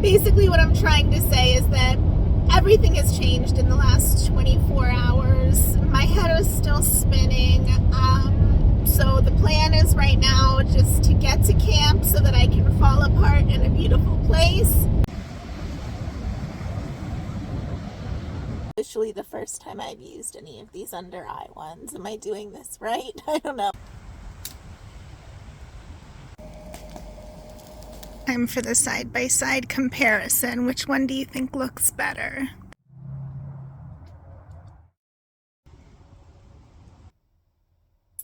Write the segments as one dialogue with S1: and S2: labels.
S1: Basically what I'm trying to say is that everything has changed in the last 24 hours. My head is still spinning. So the plan is right now just to get to camp so that I can fall apart in a beautiful place. Officially the first time I've used any of these under eye ones. Am I doing this right? I don't know. Time for the side-by-side comparison. Which one do you think looks better?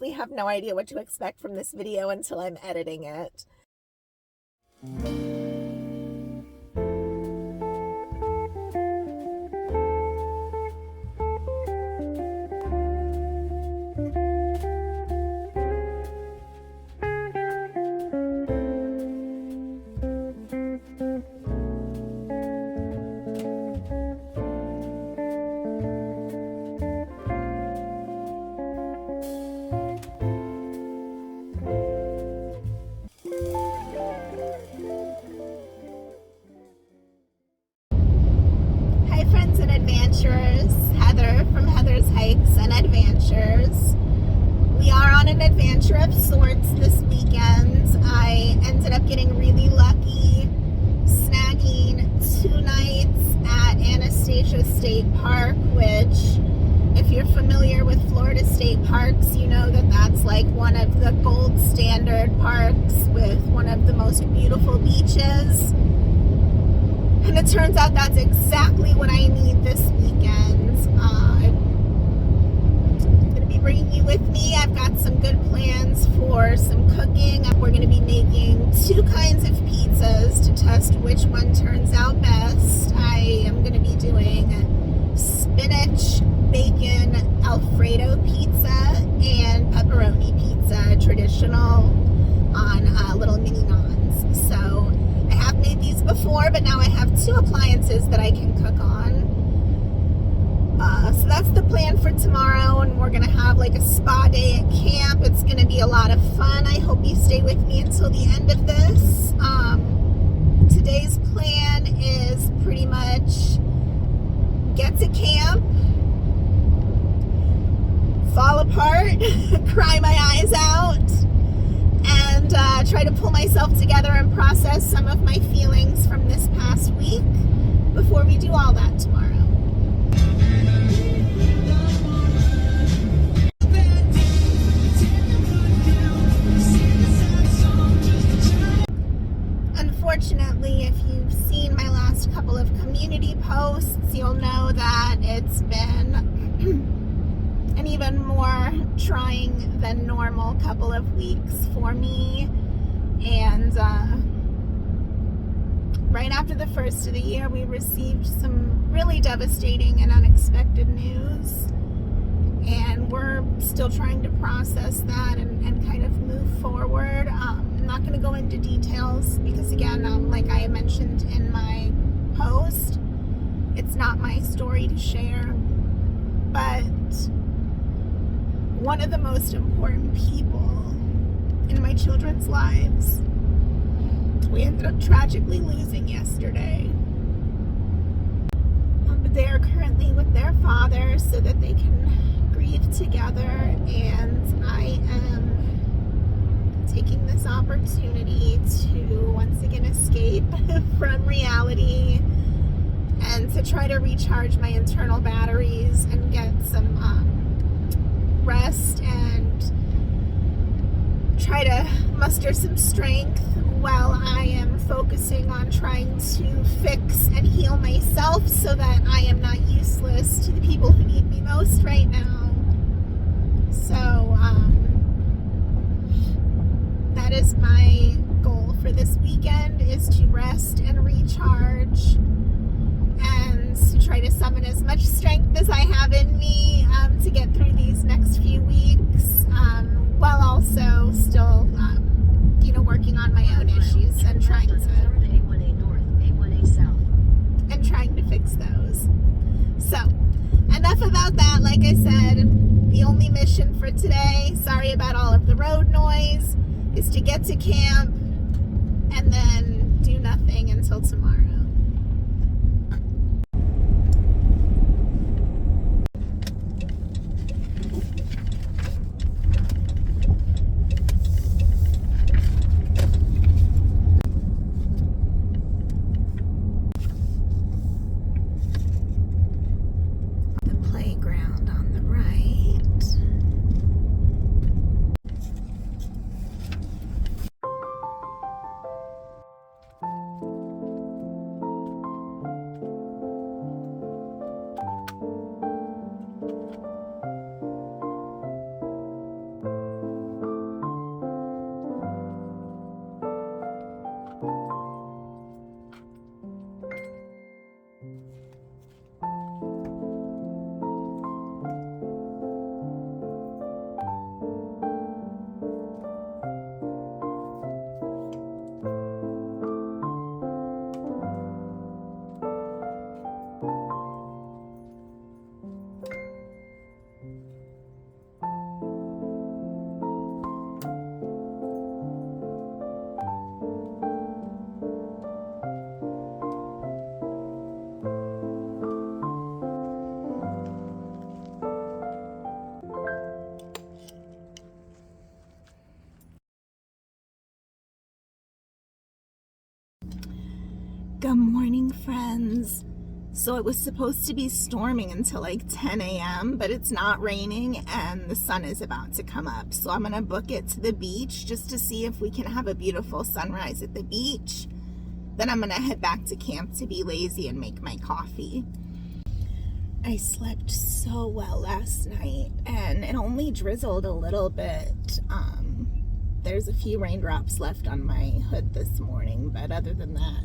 S1: I have no idea what to expect from this video until I'm editing it. Adventurers, Heather from Heather's Hikes and Adventures. We are on an adventure of sorts this weekend. I ended up getting really lucky, snagging 2 nights at Anastasia State Park, which, if you're familiar with Florida state parks, you know that that's like one of the gold standard parks with one of the most beautiful beaches. And it turns out that's exactly what I need this weekend. I'm going to be bringing you with me. I've got some good plans for some cooking. We're going to be making 2 kinds of pizzas to test which one turns out best. I am going to be doing spinach, bacon, Alfredo pizza and pepperoni pizza, traditional, on little mini naans. So I have made these before, but now I have 2 appliances that I can cook on. So that's the plan for tomorrow, and we're going to have like a spa day at camp. It's going to be a lot of fun. I hope you stay with me until the end of this. Today's plan is pretty much get to camp, fall apart, cry my eyes out, and try to pull myself together and process some of my feelings from this past week before we do all that tomorrow. Unfortunately, if you've seen my last couple of community posts, you'll know that it's been an even more trying than normal couple of weeks for me. And right after the first of the year, we received some really devastating and unexpected news. And we're still trying to process that and kind of move forward. I'm not going to go into details because, again, like I mentioned in my post, it's not my story to share. But one of the most important people in my children's lives, we ended up tragically losing yesterday. But they are currently with their father so that they can grieve together, and I am taking this opportunity to once again escape from reality and to try to recharge my internal batteries and get some rest and try to muster some strength while I am focusing on trying to fix and heal myself so that I am not useless to the people who need me most right now. So that is my goal for this weekend, is to rest and recharge and to try to summon as much strength as I have in me to get through these next few weeks, while also still working on my own issues and trying to fix those. So enough about that. Like I said, the only mission for today, sorry about all of the road noise, is to get to camp and then do nothing until tomorrow. Good morning, friends. So it was supposed to be storming until like 10 a.m., but it's not raining and the sun is about to come up. So I'm gonna book it to the beach just to see if we can have a beautiful sunrise at the beach. Then I'm gonna head back to camp to be lazy and make my coffee. I slept so well last night and it only drizzled a little bit. There's a few raindrops left on my hood this morning, but other than that,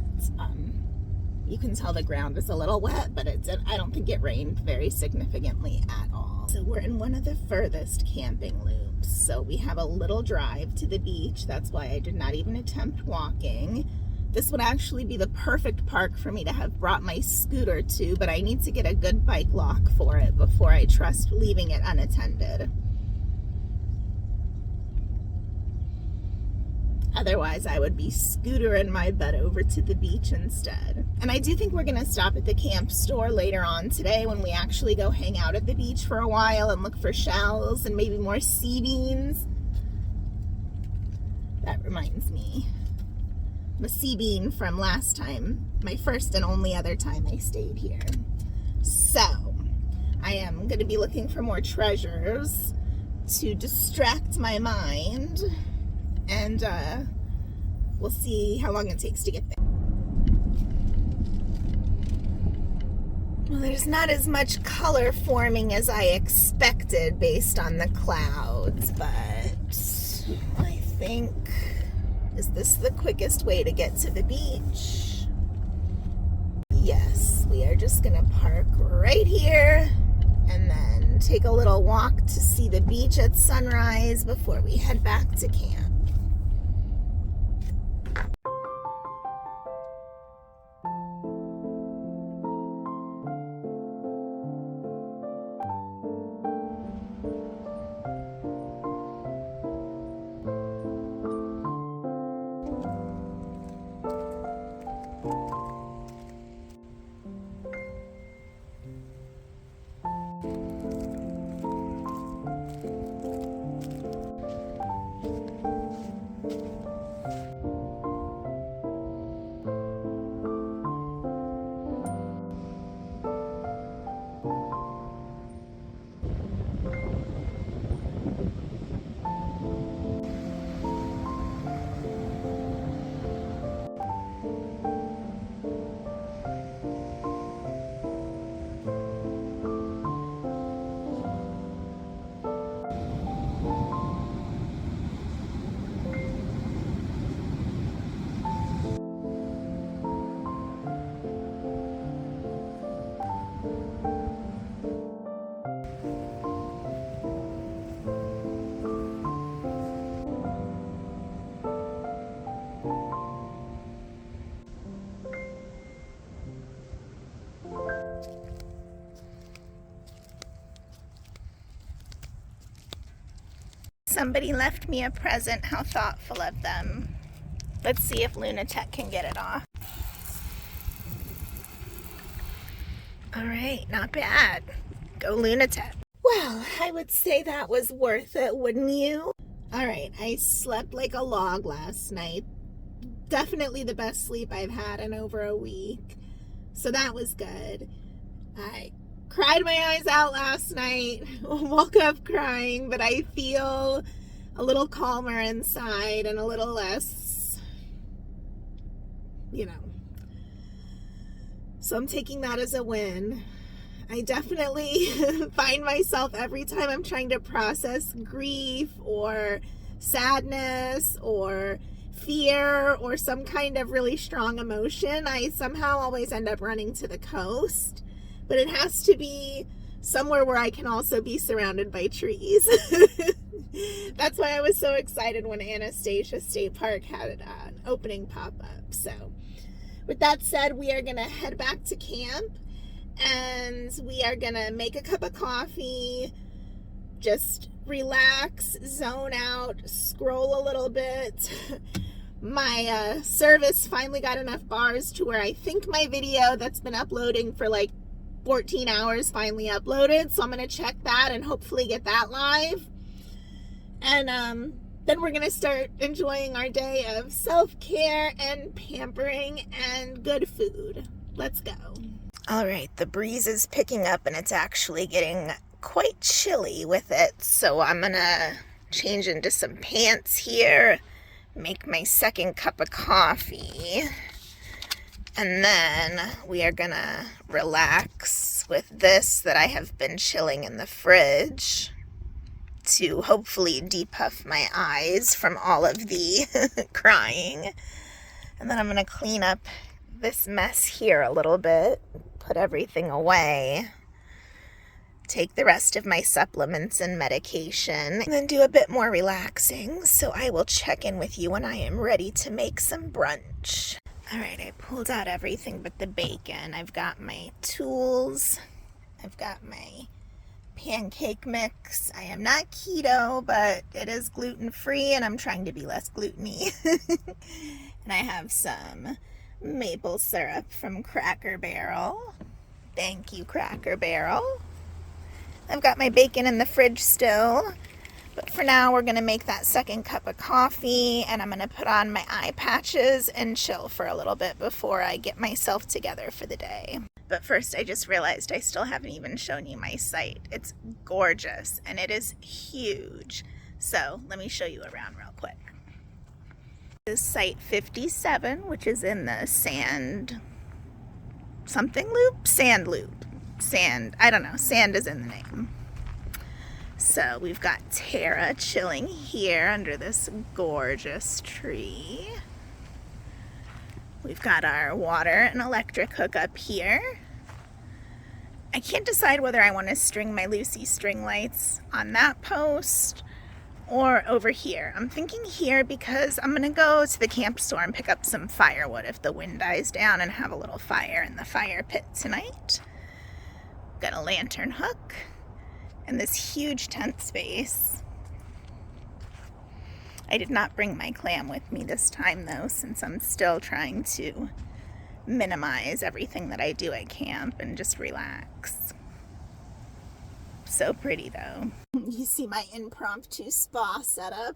S1: you can tell the ground is a little wet, but I don't think it rained very significantly at all. So we're in one of the furthest camping loops. So we have a little drive to the beach. That's why I did not even attempt walking. This would actually be the perfect park for me to have brought my scooter to, but I need to get a good bike lock for it before I trust leaving it unattended. Otherwise, I would be scootering my butt over to the beach instead. And I do think we're gonna stop at the camp store later on today when we actually go hang out at the beach for a while and look for shells and maybe more sea beans. That reminds me. I'm a sea bean from last time, my first and only other time I stayed here. So, I am gonna be looking for more treasures to distract my mind. And we'll see how long it takes to get there. Well, there's not as much color forming as I expected based on the clouds, but I think, is this the quickest way to get to the beach? Yes, we are just gonna park right here and then take a little walk to see the beach at sunrise before we head back to camp. Somebody left me a present. How thoughtful of them. Let's see if Lunatic can get it off. All right, not bad. Go Lunatic. Well, I would say that was worth it, wouldn't you? All right, I slept like a log last night. Definitely the best sleep I've had in over a week. So that was good. I cried my eyes out last night, woke up crying, but I feel a little calmer inside and a little less, So I'm taking that as a win. I definitely find myself every time I'm trying to process grief or sadness or fear or some kind of really strong emotion, I somehow always end up running to the coast. But it has to be somewhere where I can also be surrounded by trees. That's why I was so excited when Anastasia State Park had an opening pop-up. So with that said, we are going to head back to camp and we are going to make a cup of coffee, just relax, zone out, scroll a little bit. My service finally got enough bars to where I think my video that's been uploading for like 14 hours finally uploaded, so I'm gonna check that and hopefully get that live. And Then we're gonna start enjoying our day of self-care and pampering and good food. Let's go. All right, the breeze is picking up and it's actually getting quite chilly with it. So I'm gonna change into some pants here, make my second cup of coffee, and then we are gonna relax with this that I have been chilling in the fridge to hopefully depuff my eyes from all of the crying. And then I'm gonna clean up this mess here a little bit, put everything away, take the rest of my supplements and medication, and then do a bit more relaxing. So I will check in with you when I am ready to make some brunch. All right, I pulled out everything but the bacon. I've got my tools. I've got my pancake mix. I am not keto, but it is gluten-free, and I'm trying to be less gluten-y. And I have some maple syrup from Cracker Barrel. Thank you, Cracker Barrel. I've got my bacon in the fridge still, but for now we're gonna make that second cup of coffee, and I'm gonna put on my eye patches and chill for a little bit before I get myself together for the day. But first, I just realized I still haven't even shown you my site. It's gorgeous and it is huge. So let me show you around real quick. This is site 57, which is in the sand loop. Sand, I don't know, sand is in the name. So we've got Tara chilling here under this gorgeous tree. We've got our water and electric hookup here. I can't decide whether I want to string my Lucy string lights on that post or over here. I'm thinking here because I'm going to go to the camp store and pick up some firewood if the wind dies down and have a little fire in the fire pit tonight. Got a lantern hook and this huge tent space. I did not bring my clam with me this time though, since I'm still trying to minimize everything that I do at camp and just relax. So pretty though. You see my impromptu spa setup.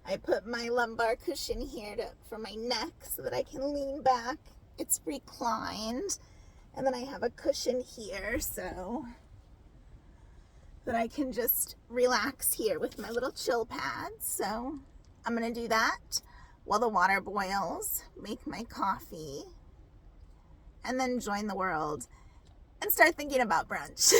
S1: I put my lumbar cushion here for my neck so that I can lean back. It's reclined. And then I have a cushion here so that I can just relax here with my little chill pads. So I'm gonna do that while the water boils, make my coffee, and then join the world and start thinking about brunch.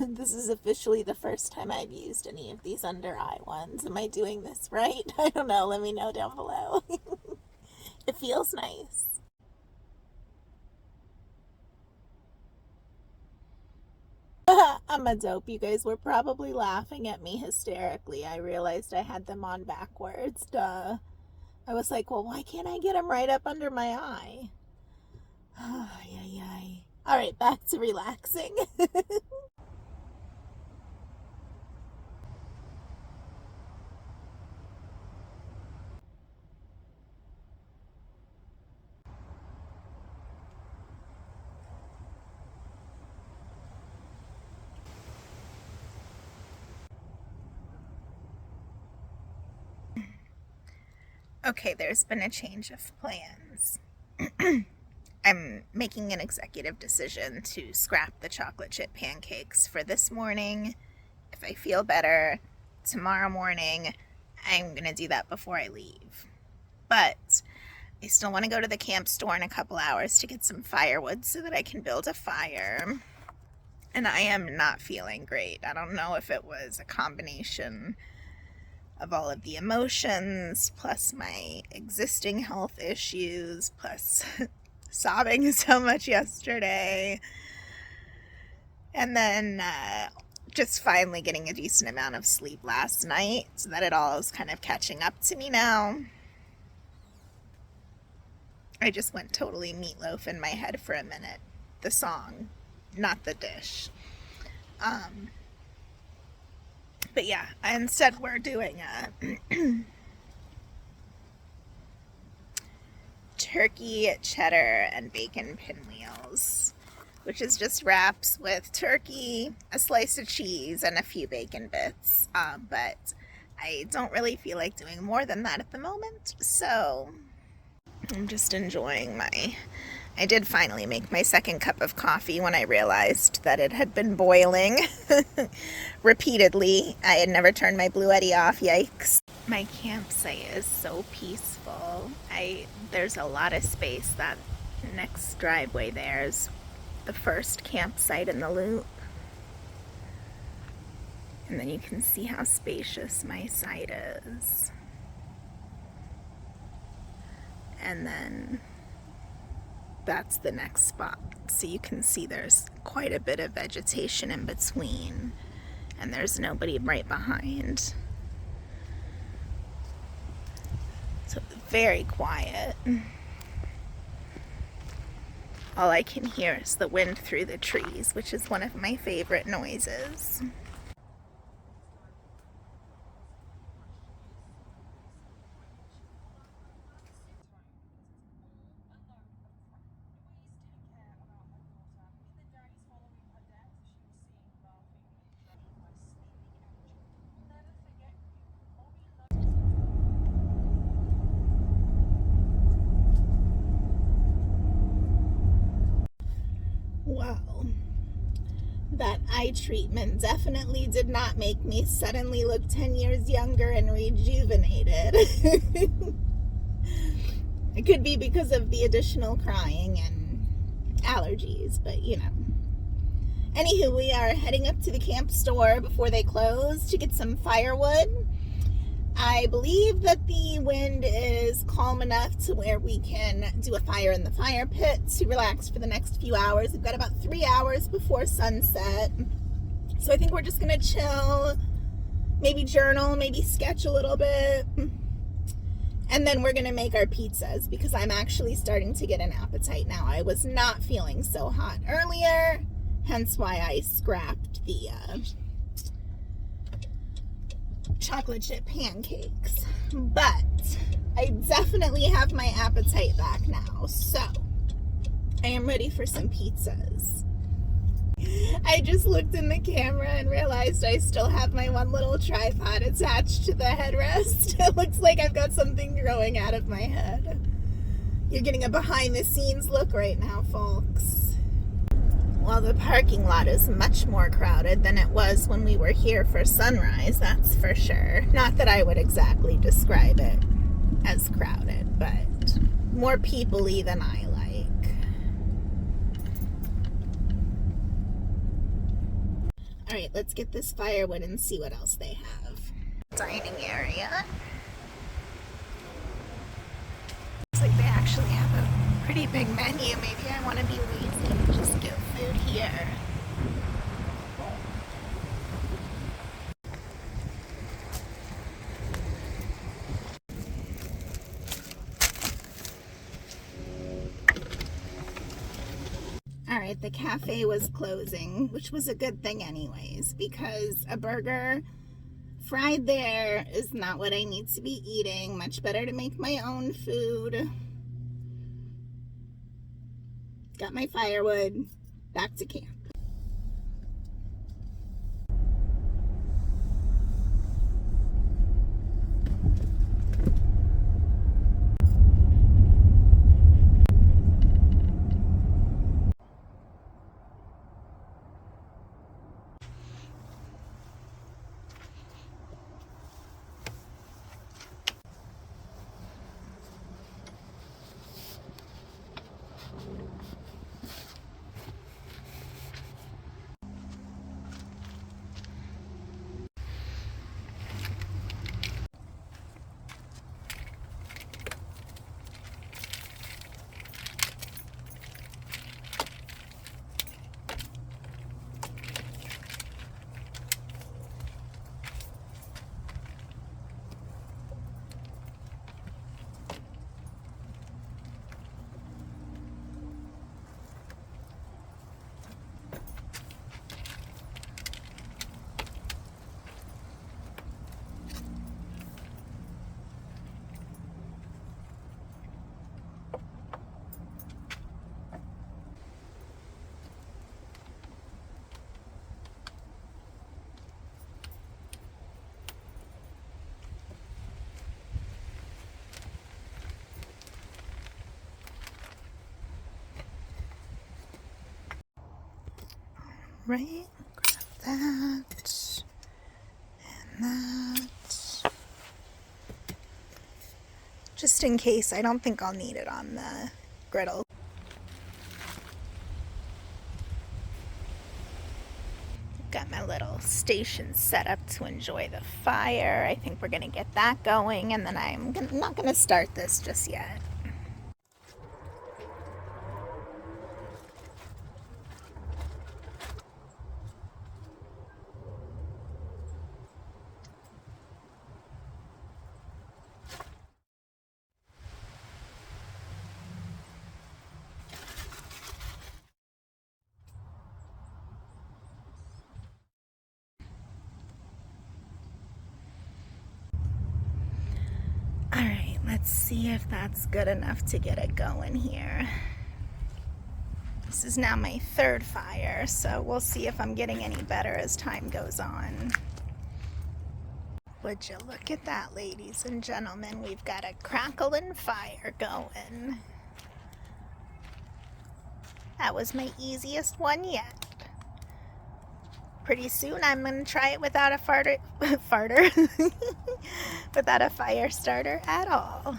S1: This is officially the first time I've used any of these under eye ones. Am I doing this right? I don't know. Let me know down below. It feels nice. I'm a dope. You guys were probably laughing at me hysterically. I realized I had them on backwards. Duh. I was like, well, why can't I get them right up under my eye? Ay, ay, ay. All right, back to relaxing. Okay, there's been a change of plans. I'm making an executive decision to scrap the chocolate chip pancakes for this morning. If I feel better tomorrow morning, I'm gonna do that before I leave. But I still want to go to the camp store in a couple hours to get some firewood so that I can build a fire. And I am not feeling great. I don't know if it was a combination of all of the emotions, plus my existing health issues, plus sobbing so much yesterday, and then just finally getting a decent amount of sleep last night, so that it all is kind of catching up to me now. I just went totally Meatloaf in my head for a minute. The song, not the dish. But yeah, instead we're doing a turkey, cheddar, and bacon pinwheels, which is just wraps with turkey, a slice of cheese, and a few bacon bits. But I don't really feel like doing more than that at the moment, so I'm just enjoying I did finally make my second cup of coffee when I realized that it had been boiling repeatedly. I had never turned my Bluetti off, yikes. My campsite is so peaceful. There's a lot of space. That next driveway there is the first campsite in the loop. And then you can see how spacious my site is. And then that's the next spot. So you can see there's quite a bit of vegetation in between, and there's nobody right behind. So very quiet. All I can hear is the wind through the trees, which is one of my favorite noises. Wow, that eye treatment definitely did not make me suddenly look 10 years younger and rejuvenated. It could be because of the additional crying and allergies, but you know. Anywho, we are heading up to the camp store before they close to get some firewood. I believe that the wind is calm enough to where we can do a fire in the fire pit to relax for the next few hours. We've got about 3 hours before sunset. So I think we're just going to chill, maybe journal, maybe sketch a little bit. And then we're going to make our pizzas because I'm actually starting to get an appetite now. I was not feeling so hot earlier, hence why I scrapped the chocolate chip pancakes, but I definitely have my appetite back now, so I am ready for some pizzas. I just looked in the camera and realized I still have my one little tripod attached to the headrest. It looks like I've got something growing out of my head. You're getting a behind the scenes look right now, folks. Well, the parking lot is much more crowded than it was when we were here for sunrise, that's for sure. Not that I would exactly describe it as crowded, but more people-y than I like. All right, let's get this firewood and see what else they have. Dining area. Looks like they actually have a pretty big menu. Maybe I want to be lazy and just get food here. Alright, the cafe was closing, which was a good thing anyways, because a burger fried there is not what I need to be eating. Much better to make my own food. Got my firewood. Back to camp. Right, grab that and that. Just in case, I don't think I'll need it on the griddle. Got my little station set up to enjoy the fire. I think we're gonna get that going, and then I'm not gonna start this just yet. Alright, let's see if that's good enough to get it going here. This is now my third fire, so we'll see if I'm getting any better as time goes on. Would you look at that, ladies and gentlemen? We've got a crackling fire going. That was my easiest one yet. Pretty soon I'm going to try it without a without a fire starter at all.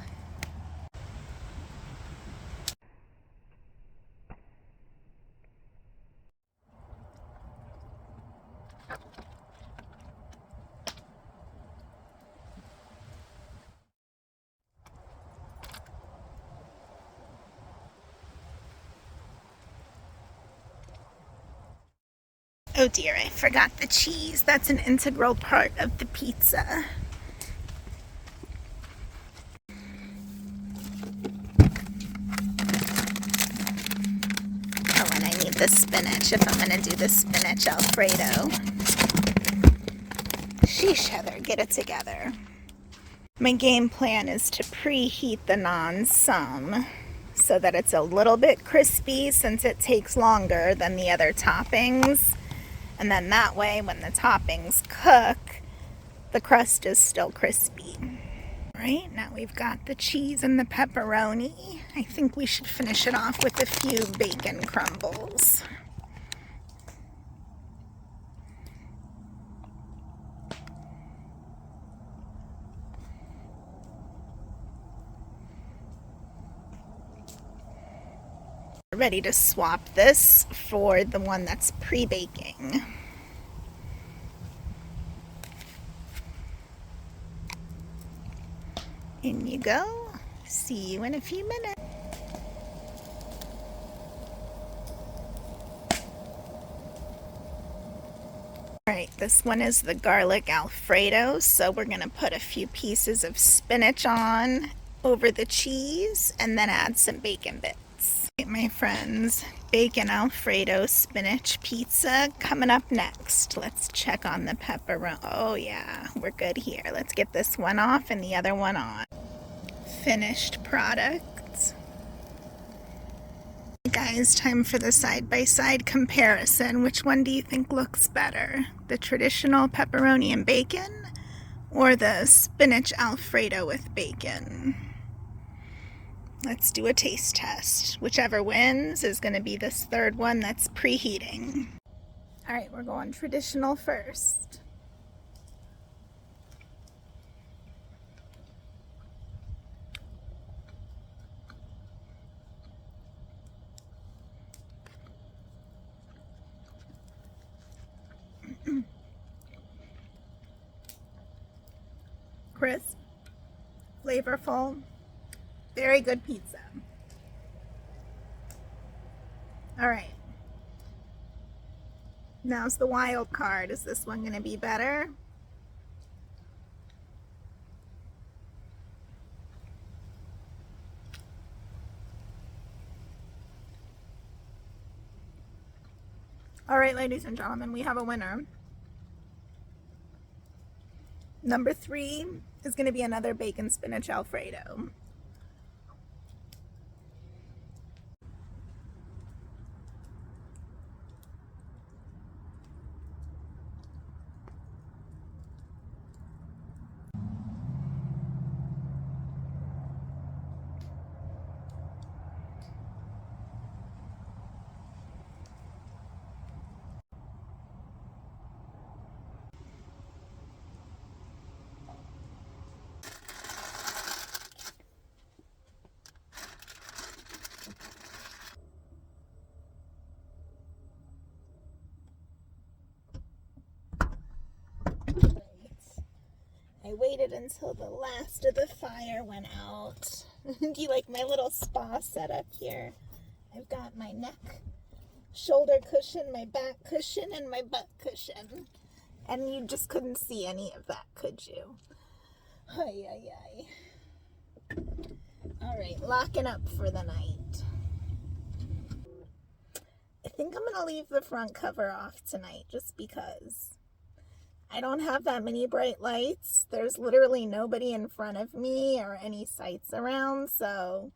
S1: Oh dear, I forgot the cheese. That's an integral part of the pizza. Oh, and I need the spinach if I'm going to do the spinach Alfredo. Sheesh, Heather, get it together. My game plan is to preheat the naan some so that it's a little bit crispy since it takes longer than the other toppings. And then that way, when the toppings cook, the crust is still crispy. Right, now we've got the cheese and the pepperoni. I think we should finish it off with a few bacon crumbles. Ready to swap this for the one that's pre-baking. In you go. See you in a few minutes. Alright, this one is the garlic Alfredo, so we're going to put a few pieces of spinach on over the cheese and then add some bacon bits. My friends, Bacon Alfredo spinach pizza coming up next. Let's check on the pepperoni. Oh yeah, we're good here. Let's get this one off and the other one on. Finished products. Guys, time for the side-by-side comparison. Which one do you think looks better? The traditional pepperoni and bacon or the spinach Alfredo with bacon? Let's do a taste test. Whichever wins is going to be this third one that's preheating. All right, we're going traditional first. Crisp, flavorful, very good pizza. All right. Now's the wild card. Is this one going to be better? All right, ladies and gentlemen, we have a winner. Number 3 is going to be another bacon spinach Alfredo. I waited until the last of the fire went out. Do you like my little spa setup here? I've got my neck, shoulder cushion, my back cushion, and my butt cushion. And you just couldn't see any of that, could you? Ay, ay, ay. All right, locking up for the night. I think I'm going to leave the front cover off tonight just because. I don't have that many bright lights. There's literally nobody in front of me or any sights around, so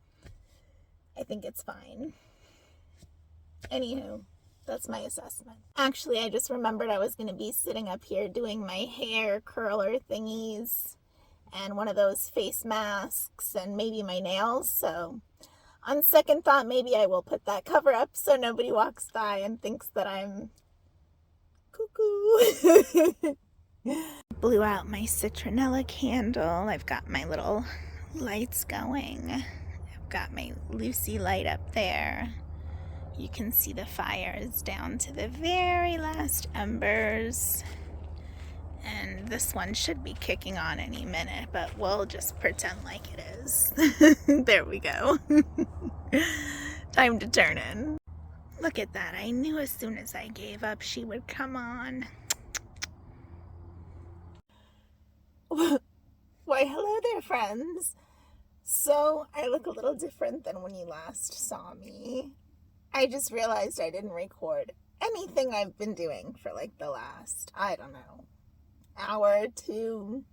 S1: I think it's fine. Anywho, that's my assessment. Actually, I just remembered I was going to be sitting up here doing my hair curler thingies and one of those face masks and maybe my nails, so on second thought, maybe I will put that cover up so nobody walks by and thinks that I'm cuckoo. Blew out my citronella candle. I've got my little lights going. I've got my Lucy light up there. You can see the fire is down to the very last embers. And this one should be kicking on any minute, but we'll just pretend like it is. There we go. Time to turn in. Look at that. I knew as soon as I gave up she would come on. Why, hello there, friends. So, I look a little different than when you last saw me. I just realized I didn't record anything I've been doing for like the last, I don't know, hour or two.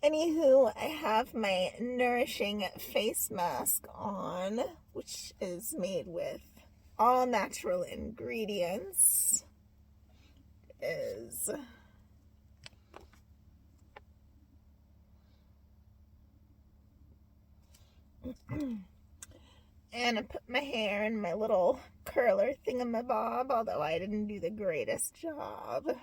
S1: Anywho, I have my nourishing face mask on, which is made with all natural ingredients. And I put my hair in my little curler thingamabob, although I didn't do the greatest job.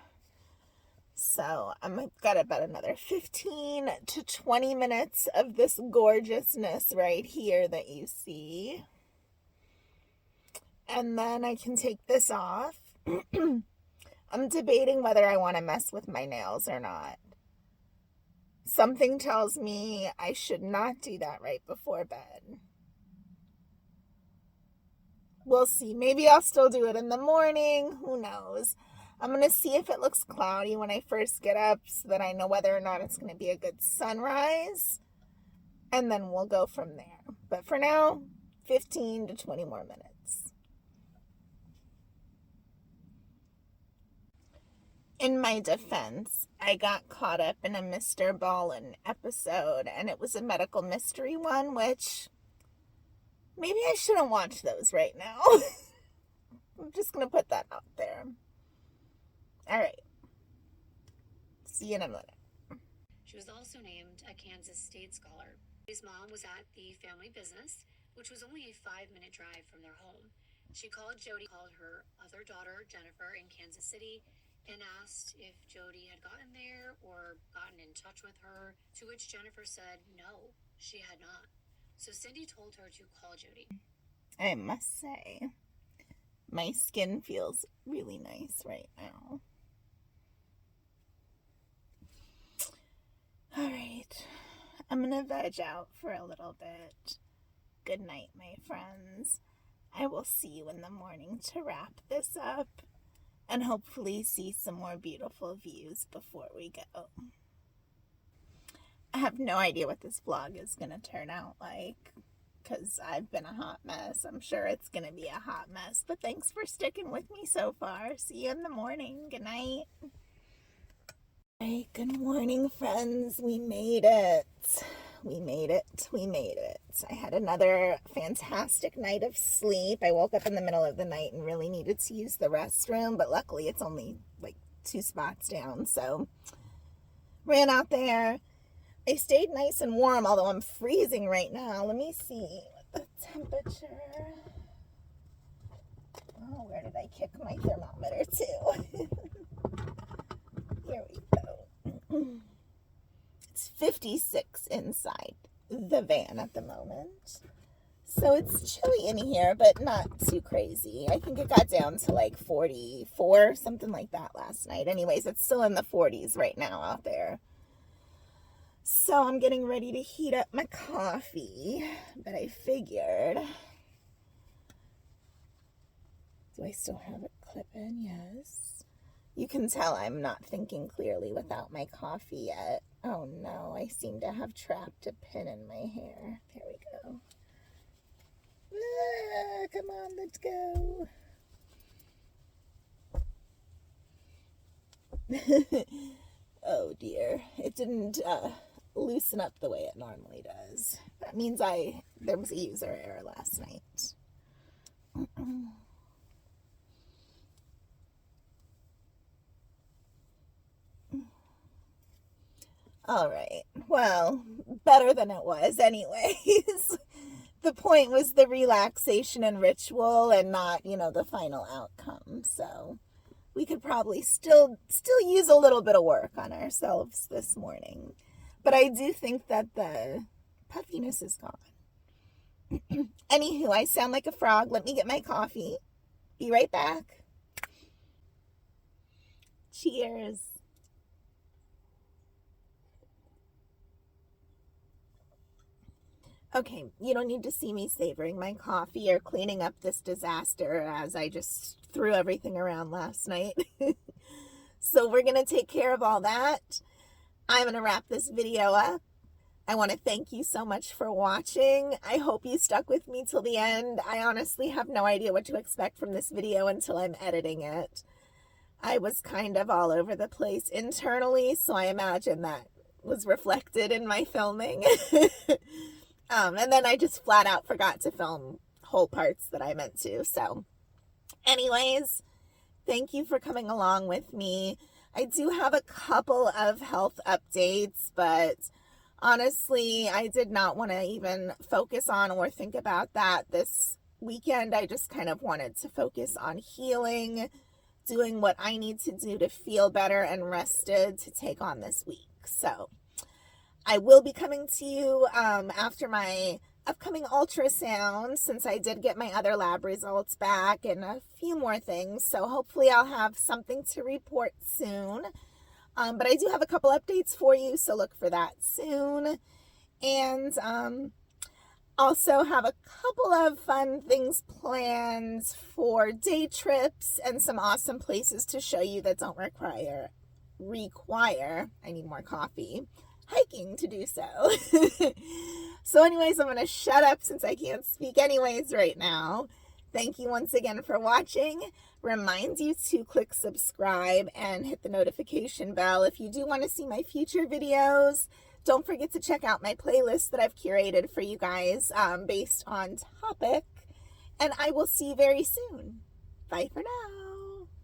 S1: So I've got about another 15 to 20 minutes of this gorgeousness right here that you see. And then I can take this off. I'm debating whether I want to mess with my nails or not. Something tells me I should not do that right before bed. We'll see. Maybe I'll still do it in the morning. Who knows? I'm going to see if it looks cloudy when I first get up so that I know whether or not it's going to be a good sunrise. And then we'll go from there. But for now, 15 to 20 more minutes. In my defense, I got caught up in a Mr. Ballin episode, and it was a medical mystery one, which maybe I shouldn't watch those right now. I'm just going to put that out there. All right. See you in a minute.
S2: She was also named a Kansas State Scholar. His mom was at the family business, which was only a 5-minute drive from their home. She called her other daughter, Jennifer, in Kansas City, and asked if Jody had gotten there or gotten in touch with her, to which Jennifer said no, she had not. So Cindy told her to call Jody.
S1: I must say, my skin feels really nice right now. All right, I'm gonna veg out for a little bit. Good night, my friends. I will see you in the morning to wrap this up and hopefully see some more beautiful views before we go. I have no idea what this vlog is going to turn out like, because I've been a hot mess. I'm sure it's going to be a hot mess, but thanks for sticking with me so far. See you in the morning. Good night. Hey, good morning, friends. We made it. We made it. I had another fantastic night of sleep. I woke up in the middle of the night and really needed to use the restroom, but luckily it's only like 2 spots down, so ran out there. I stayed nice and warm, although I'm freezing right now. Let me see what the temperature. Oh, where did I kick my thermometer to? Here we go. It's 56 inside the van at the moment. So it's chilly in here, but not too crazy. I think it got down to like 44, something like that last night. Anyways, it's still in the 40s right now out there. So I'm getting ready to heat up my coffee, but I figured, do I still have it clip in? Yes. You can tell I'm not thinking clearly without my coffee yet. Oh no, I seem to have trapped a pin in my hair. There we go. Ah, come on, let's go. Oh dear, it didn't loosen up the way it normally does. That means there was a user error last night. All right, well, better than it was anyways. The point was the relaxation and ritual and not, the final outcome. So we could probably still use a little bit of work on ourselves this morning. But I do think that the puffiness is gone. Anywho, I sound like a frog. Let me get my coffee. Be right back. Cheers. Okay, you don't need to see me savoring my coffee or cleaning up this disaster as I just threw everything around last night. So we're going to take care of all that. I'm going to wrap this video up. I want to thank you so much for watching. I hope you stuck with me till the end. I honestly have no idea what to expect from this video until I'm editing it. I was kind of all over the place internally, so I imagine that was reflected in my filming. And then I just flat out forgot to film whole parts that I meant to. So anyways, thank you for coming along with me. I do have a couple of health updates, but honestly, I did not want to even focus on or think about that this weekend. I just kind of wanted to focus on healing, doing what I need to do to feel better and rested to take on this week. So I will be coming to you after my upcoming ultrasound, since I did get my other lab results back and a few more things. So hopefully I'll have something to report soon. But I do have a couple updates for you, so look for that soon. And also have a couple of fun things planned for day trips and some awesome places to show you that don't require, I need more coffee, hiking to do so. So anyways, I'm going to shut up since I can't speak anyways right now. Thank you once again for watching. Reminds you to click subscribe and hit the notification bell. If you do want to see my future videos, don't forget to check out my playlist that I've curated for you guys based on topic. And I will see you very soon. Bye for now.